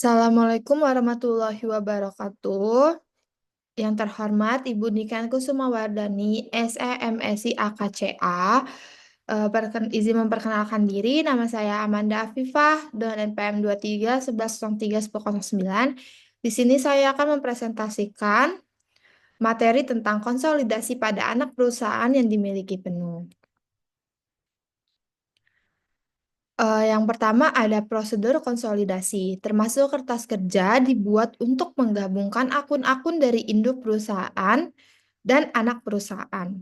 Assalamualaikum warahmatullahi wabarakatuh. Yang terhormat Ibu Niken Kusumawardani, SEMSI AKCA. Izin memperkenalkan diri, nama saya Amanda Afifah dengan NPM 23 1103 1009. Di sini saya akan mempresentasikan materi tentang konsolidasi pada anak perusahaan yang dimiliki penuh. Yang pertama ada prosedur konsolidasi, termasuk kertas kerja dibuat untuk menggabungkan akun-akun dari induk perusahaan dan anak perusahaan.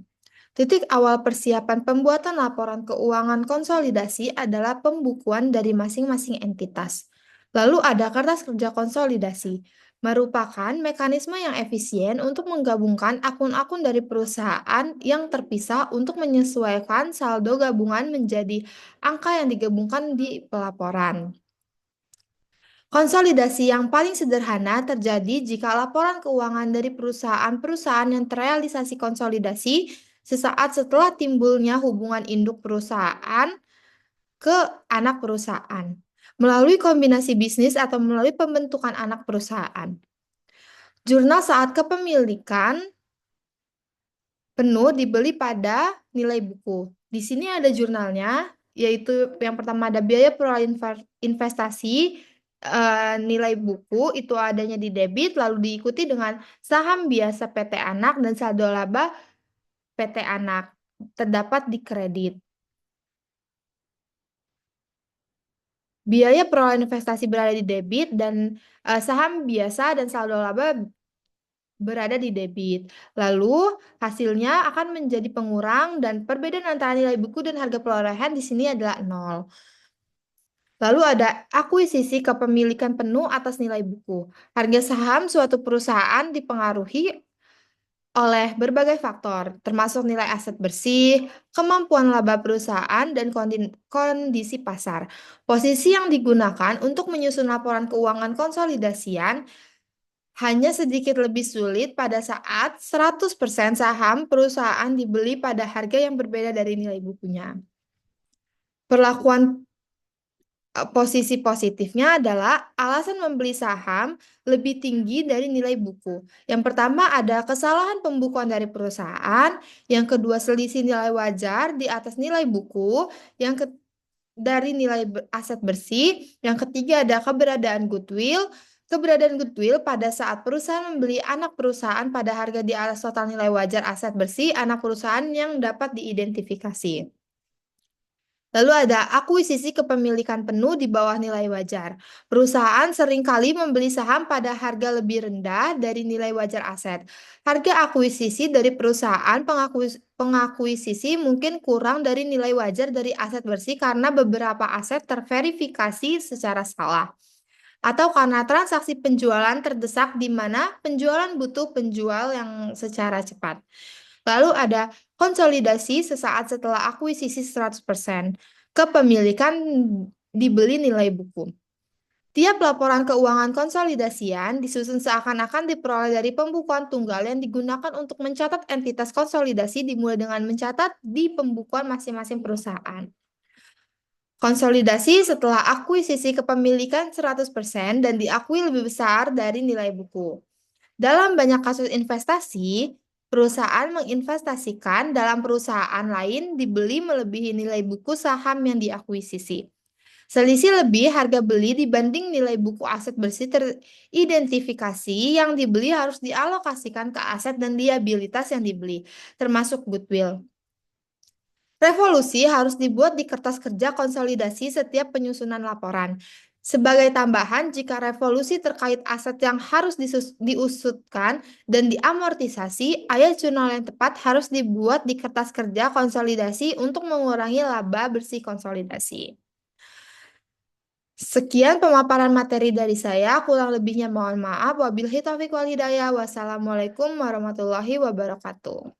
Titik awal persiapan pembuatan laporan keuangan konsolidasi adalah pembukuan dari masing-masing entitas. Lalu ada kertas kerja konsolidasi, merupakan mekanisme yang efisien untuk menggabungkan akun-akun dari perusahaan yang terpisah untuk menyesuaikan saldo gabungan menjadi angka yang digabungkan di pelaporan. Konsolidasi yang paling sederhana terjadi jika laporan keuangan dari perusahaan-perusahaan yang terrealisasi konsolidasi sesaat setelah timbulnya hubungan induk perusahaan ke anak perusahaan melalui kombinasi bisnis atau melalui pembentukan anak perusahaan. Jurnal saat kepemilikan penuh dibeli pada nilai buku. Di sini ada jurnalnya, yaitu yang pertama ada biaya per investasi, nilai buku itu adanya di debit, lalu diikuti dengan saham biasa PT Anak dan saldo laba PT Anak terdapat di kredit. Biaya perolehan investasi berada di debit dan saham biasa dan saldo laba berada di debit. Lalu hasilnya akan menjadi pengurang dan perbedaan antara nilai buku dan harga perolehan di sini adalah 0. Lalu ada akuisisi kepemilikan penuh atas nilai buku. Harga saham suatu perusahaan dipengaruhi oleh berbagai faktor, termasuk nilai aset bersih, kemampuan laba perusahaan, dan kondisi pasar. Posisi yang digunakan untuk menyusun laporan keuangan konsolidasian hanya sedikit lebih sulit pada saat 100% saham perusahaan dibeli pada harga yang berbeda dari nilai bukunya. Perlakuan posisi positifnya adalah alasan membeli saham lebih tinggi dari nilai buku. Yang pertama ada kesalahan pembukuan dari perusahaan, yang kedua selisih nilai wajar di atas nilai buku, dari nilai aset bersih, yang ketiga ada keberadaan goodwill. Keberadaan goodwill pada saat perusahaan membeli anak perusahaan pada harga di atas total nilai wajar aset bersih anak perusahaan yang dapat diidentifikasi. Lalu ada akuisisi kepemilikan penuh di bawah nilai wajar. Perusahaan seringkali membeli saham pada harga lebih rendah dari nilai wajar aset. Harga akuisisi dari perusahaan pengakuisisi mungkin kurang dari nilai wajar dari aset bersih karena beberapa aset terverifikasi secara salah. Atau karena transaksi penjualan terdesak di mana penjualan butuh penjual yang secara cepat. Lalu ada konsolidasi sesaat setelah akuisisi 100%. Kepemilikan dibeli nilai buku. Tiap laporan keuangan konsolidasian disusun seakan-akan diperoleh dari pembukuan tunggal yang digunakan untuk mencatat entitas konsolidasi dimulai dengan mencatat di pembukuan masing-masing perusahaan. Konsolidasi setelah akuisisi kepemilikan 100% dan diakui lebih besar dari nilai buku. Dalam banyak kasus investasi, perusahaan menginvestasikan dalam perusahaan lain dibeli melebihi nilai buku saham yang diakuisisi. Selisih lebih harga beli dibanding nilai buku aset bersih teridentifikasi yang dibeli harus dialokasikan ke aset dan liabilitas yang dibeli, termasuk goodwill. Revolusi harus dibuat di kertas kerja konsolidasi setiap penyusunan laporan. Sebagai tambahan, jika revolusi terkait aset yang harus diusutkan dan diamortisasi, ayat jurnal yang tepat harus dibuat di kertas kerja konsolidasi untuk mengurangi laba bersih konsolidasi. Sekian pemaparan materi dari saya, kurang lebihnya mohon maaf. Wabillahi taufiq wal hidayah. Wassalamualaikum warahmatullahi wabarakatuh.